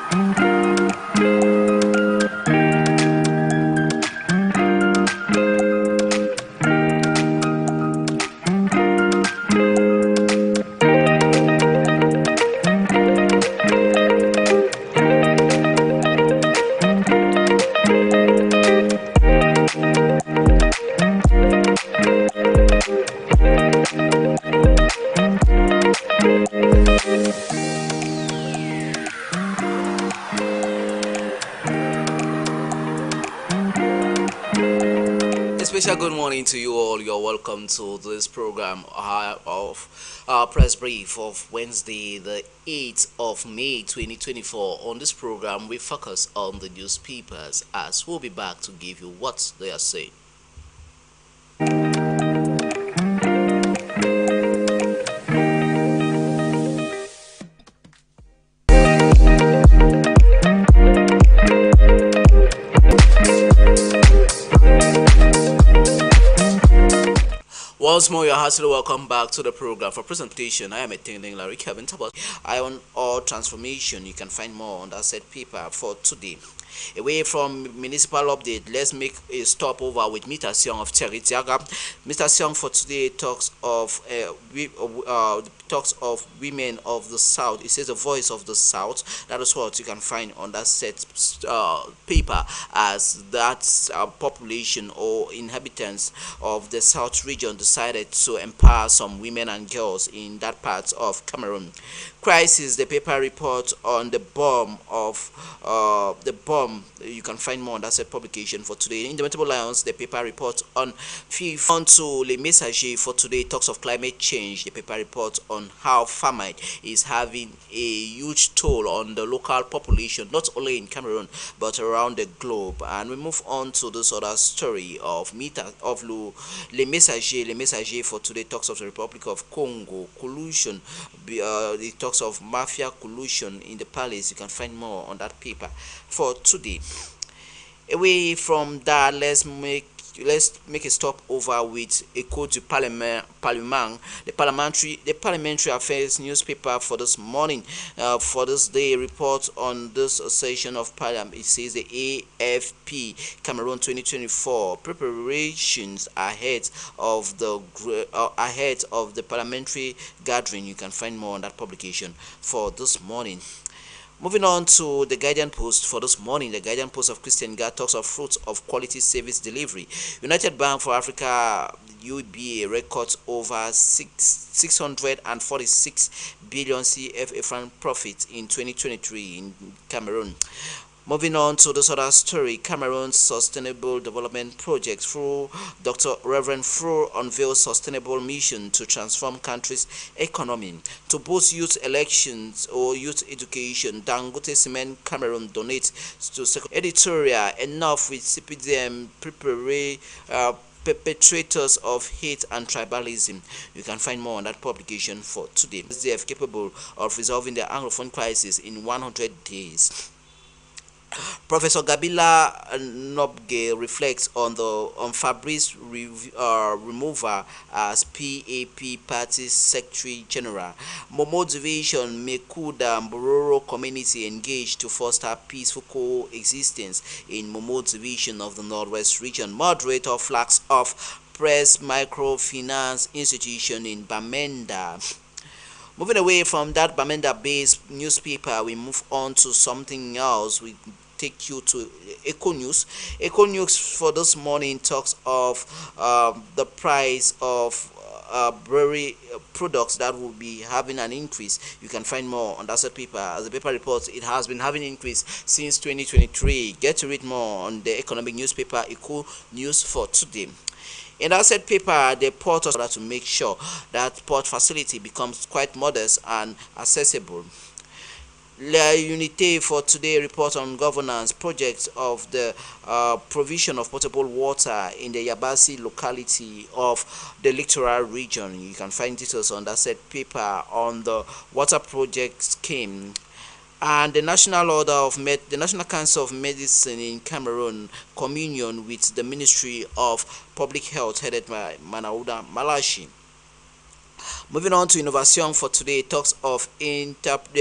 A special good morning to you all. You're welcome to this program of press brief of Wednesday, the 8th of May 2024. On this program, we focus on the newspapers as we'll be back to give you what they are saying. Once more, you're heartily welcome back to the program. For presentation, I am attending Larry Kevin Tabot. Iron Ore Transformation. You can find more on that set paper for today. Away from municipal update, let's make a stopover with Mr. Siong of Terry Tiaga. Mr. Siong for today talks of women of the South. It says the voice of the South. That is what you can find on that set paper, as that population or inhabitants of the South region decided to empower some women and girls in that part of Cameroon. Crisis, the paper report on the bomb you can find more on that set publication for today. Indomitable Lions, the paper report on FIFA. On to Le Messager for today, talks of climate change. The paper report on how famine is having a huge toll on the local population, not only in Cameroon but around the globe. And we move on to this other story of Le Messager. Le Messager for today talks of the Republic of Congo collusion. It talks of mafia collusion in the palace. You can find more on that paper for today. Away from that, let's make a stop over with Echo du Parlement, the parliamentary affairs newspaper for this morning. For this day, report on this session of Parliament. It says the AFP Cameroon 2024 preparations ahead of the parliamentary gathering. You can find more on that publication for this morning. Moving on to the Guardian Post for this morning, the Guardian Post of Christian God talks of fruits of quality service delivery. United Bank for Africa UBA records over 646 billion CFA franc profit in 2023 in Cameroon. Moving on to this other story, Cameroon's Sustainable Development Project through Dr. Reverend Fro unveils sustainable mission to transform country's economy. To boost youth elections or youth education, Dangote Cement Cameroon donates to editorial. Enough with CPDM perpetrators of hate and tribalism. You can find more on that publication for today. SDF capable of resolving the Anglophone crisis in 100 days. Professor Gabila Nobge reflects on Fabrice removal as PAP Party Secretary General. Momo Division Mekuda Mbororo community engaged to foster peaceful coexistence in Momo Division of the Northwest region. Moderator flags off Press Microfinance Institution in Bamenda. Moving away from that Bamenda-based newspaper, we move on to something else. We take you to Eco News. Eco News for this morning talks of the price of brewery products that will be having an increase. You can find more on that paper. As the paper reports, it has been having increase since 2023. Get to read more on the economic newspaper Eco News for today. In that said paper, the port to make sure that port facility becomes quite modest and accessible. La Unité for today report on governance projects of the provision of potable water in the Yabasi locality of the littoral region. You can find details on that said paper on the water project scheme. And the National Council of Medicine in Cameroon communion with the Ministry of Public Health headed by Manauda Malashi. Moving on to innovation for today, talks of the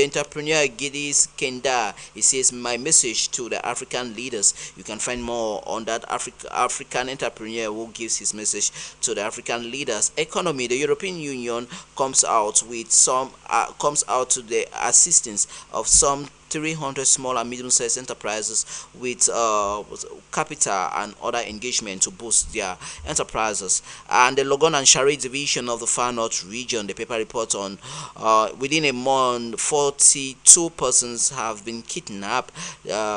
entrepreneur Gidis Kenda. He says, "My message to the African leaders." You can find more on that African entrepreneur who gives his message to the African leaders. Economy: the European Union comes out to the assistance of some 300 small and medium-sized enterprises with capital and other engagement to boost their enterprises. And the Logon and Shari division of the Far North region, the paper reports on within a month, 42 persons have been kidnapped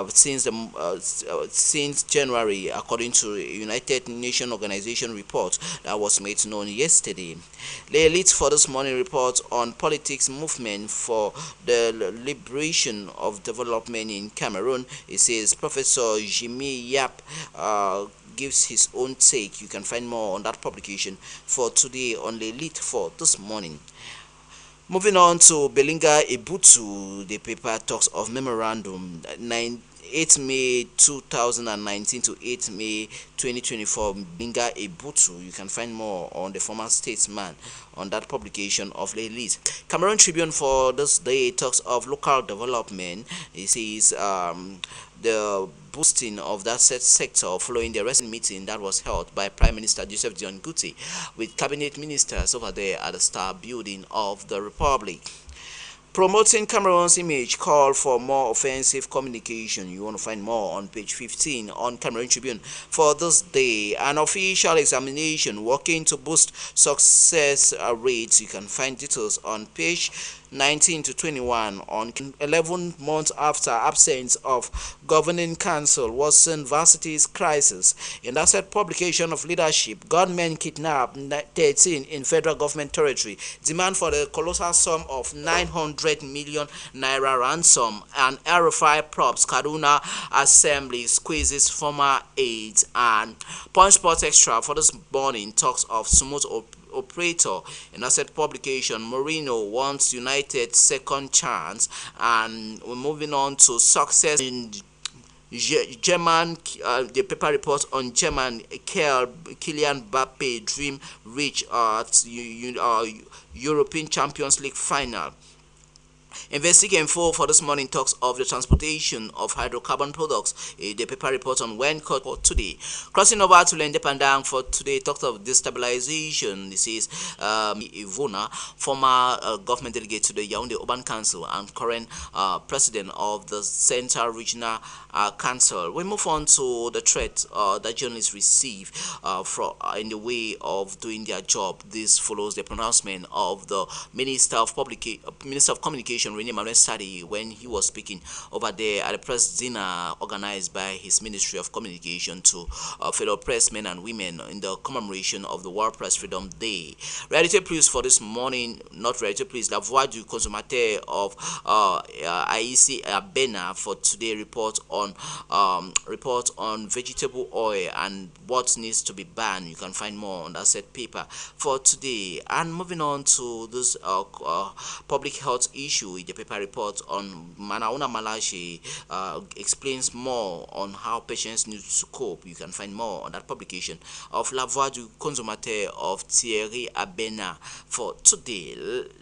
since January, according to a United Nations organization report that was made known yesterday. The elite for this morning report on politics movement for the liberation of development in Cameroon. It says Professor Jimmy Yap gives his own take. You can find more on that publication for today on the elite for this morning. Moving on to Belinga Ebutu, the paper talks of memorandum 8 May 2019 to 8 May 2024. Belinga Ebutu. You can find more on the former statesman on that publication of the elite. Cameroon Tribune for this day talks of local development. It says the boosting of that sector following the recent meeting that was held by Prime Minister Joseph Dion Guti with cabinet ministers over there at the Star Building of the Republic. Promoting Cameroon's image, call for more offensive communication. You want to find more on page 15 on Cameroon Tribune for this day. An official examination working to boost success rates. You can find details on page 19 to 21. On 11 months after absence of governing council worsened varsity's crisis. In that said publication of leadership, gunmen kidnapped 13 in federal government territory. Demand for the colossal sum of 900 million naira ransom. And RFI props Kaduna Assembly squeezes former aides. And Punch Sports Extra for this morning talks of smooth operator. In asset publication, Mourinho wants United second chance. And we're moving on to success in German. The paper reports on German Kylian Mbappe dream reach at European Champions League final. Investigating info for this morning talks of the transportation of hydrocarbon products. The paper reports on when caught for today. Crossing over to L'Independent for today talks of destabilization. This is Ivona, former government delegate to the Yaoundé Urban Council and current president of the Central Regional Council. We move on to the threat that journalists receive in the way of doing their job. This follows the pronouncement of the Minister of Communication, Rene Emmanuel Sadi, when he was speaking over there at a press dinner organized by his Ministry of Communication to fellow pressmen and women in the commemoration of the World Press Freedom Day. Reality Plus for this morning, not Reality Plus, La Voix du Consommateur of IEC Abena for today report on vegetable oil and what needs to be banned. You can find more on that said paper for today. And moving on to this public health issue, the paper report on Manauna Malashi explains more on how patients need to cope. You can find more on that publication of La Voix du Consommateur of Thierry Abena for today.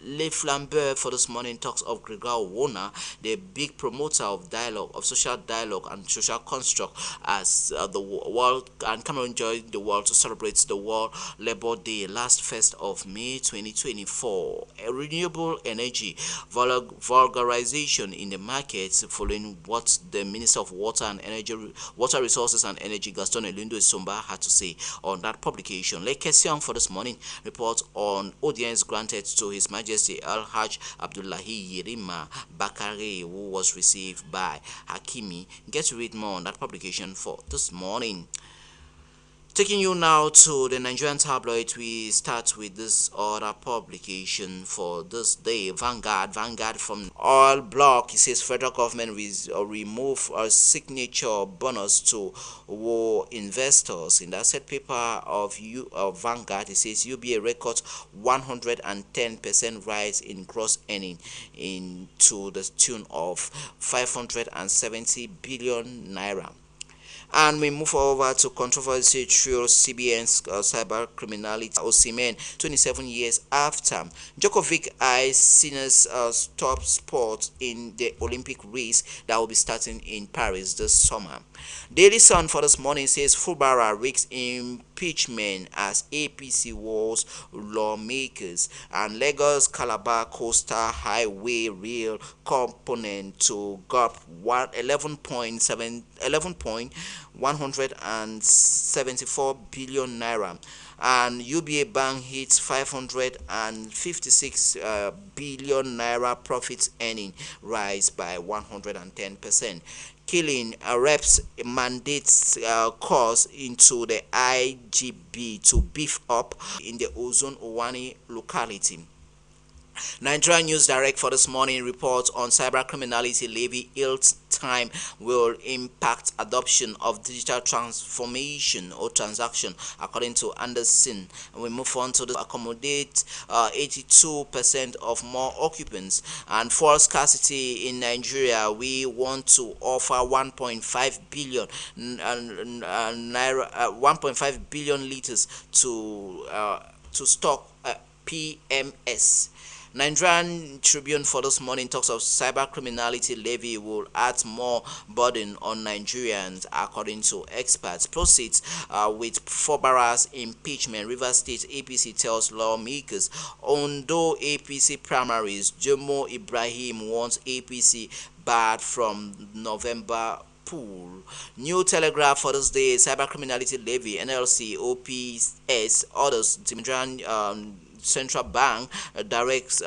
Le Flambeur for this morning talks of Grégoire Wona, the big promoter of dialogue, of social dialogue and social construct, as the world and Cameroon joined the world to celebrate the World Labour Day last 1st of May 2024. A renewable energy vulgarization in the markets following what the Minister of Water Resources and Energy, Gaston Elundo Isomba, had to say on that publication. Le Question for this morning reports on audience granted to His Majesty Al-Hajj Abdullahi Yerima Bakare, who was received by Hakimi. Get to read more on that publication for this morning. Taking you now to the Nigerian tabloid, we start with this other publication for this day. Vanguard from Oil Block. It says federal government will remove a signature bonus to war investors. In that said paper of Vanguard, it says UBA records 110% rise in gross earning to the tune of 570 billion naira. And we move over to controversy through CBN's cyber criminality. Osimhen, 27 years after. Djokovic eyes Sinner's top spot in the Olympic race that will be starting in Paris this summer. Daily Sun for this morning says Fubara risks impeachment as APC wars lawmakers, and Lagos Calabar Coastal Highway rail component to GOP 11.174 billion naira, and UBA Bank hits 556 billion naira profits earning, rise by 110%. Killing reps mandates calls into the IGB to beef up in the Ozone Owani locality. Nigeria News Direct for this morning reports on cybercriminality levy ills time will impact adoption of digital transformation or transaction, according to Anderson. And we move on to accommodate 82% of more occupants and fuel scarcity in Nigeria. We want to offer 1.5 billion naira, 1.5 billion liters to stock PMS. Nigerian Tribune for this morning talks of cyber criminality levy will add more burden on Nigerians, according to experts. Proceeds with Fubara's impeachment. Rivers State APC tells lawmakers. Ondo APC primaries. Jomo Ibrahim wants APC barred from November pool. New Telegraph for this day. Cybercriminality levy. NLC OPS orders Nigerian Central Bank directs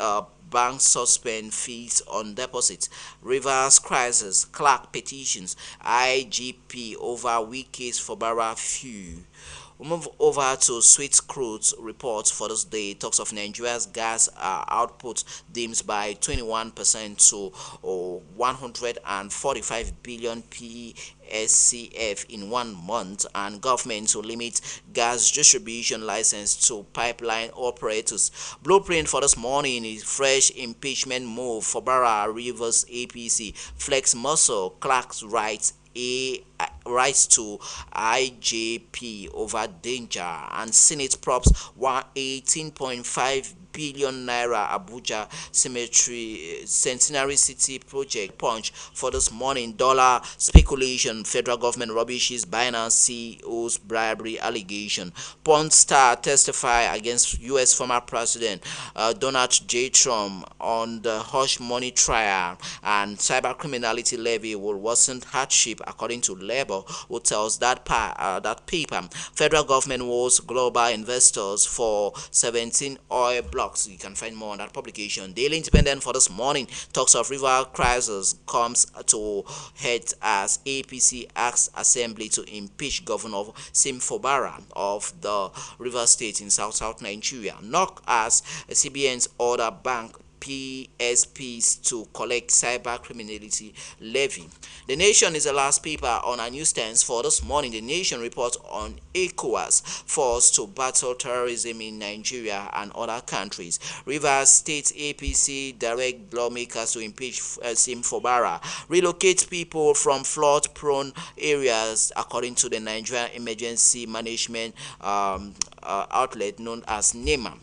banks suspend fees on deposits. Rivers crisis. Clark petitions IGP over weak case for Barra few. We move over to Sweet Crude reports for this day. Talks of Nigeria's gas output dims by 21% to 145 billion PSCF in 1 month, and government to limit gas distribution license to pipeline operators. Blueprint for this morning is fresh impeachment move for Barra Rivers APC. Flex muscle. Clark's rights to IJP over danger, and Senate props 18.5 billion naira Abuja Centenary City project. Punch for this morning. Dollar speculation. Federal government rubbishes Binance CEO's bribery allegation. Pawn Star testify against U.S. former President Donald J. Trump on the hush money trial, and cybercriminality levy will worsen hardship, according to Labour, who tells that paper. Federal government was global investors for 17 oil blocks. You can find more on that publication. Daily Independent for this morning talks of river crisis comes to head as APC asks Assembly to impeach Governor Sim Fubara of the River State in South Nigeria. Knock as CBN's order bank PSPs to collect cyber criminality levy. The Nation is the last paper on our newsstands for this morning. The Nation reports on ECOWAS forced to battle terrorism in Nigeria and other countries. Rivers State APC direct lawmakers to impeach Sim Fubara. Relocate people from flood-prone areas, according to the Nigerian Emergency Management outlet known as NEMA.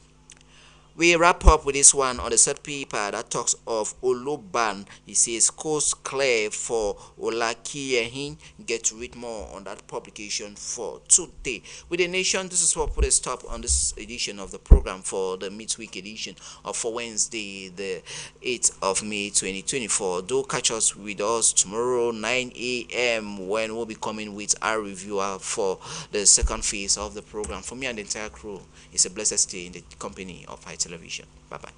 We wrap up with this one on the third paper that talks of Oluban. He says coast clear for Olakiyehin. Get to read more on that publication for today. With the Nation, this is what put a stop on this edition of the program for the midweek edition of for Wednesday, the 8th of May 2024. Do catch us with us tomorrow 9 a.m. when we'll be coming with our reviewer for the second phase of the program. For me and the entire crew, it's a blessed stay in the company of High Television. Bye-bye.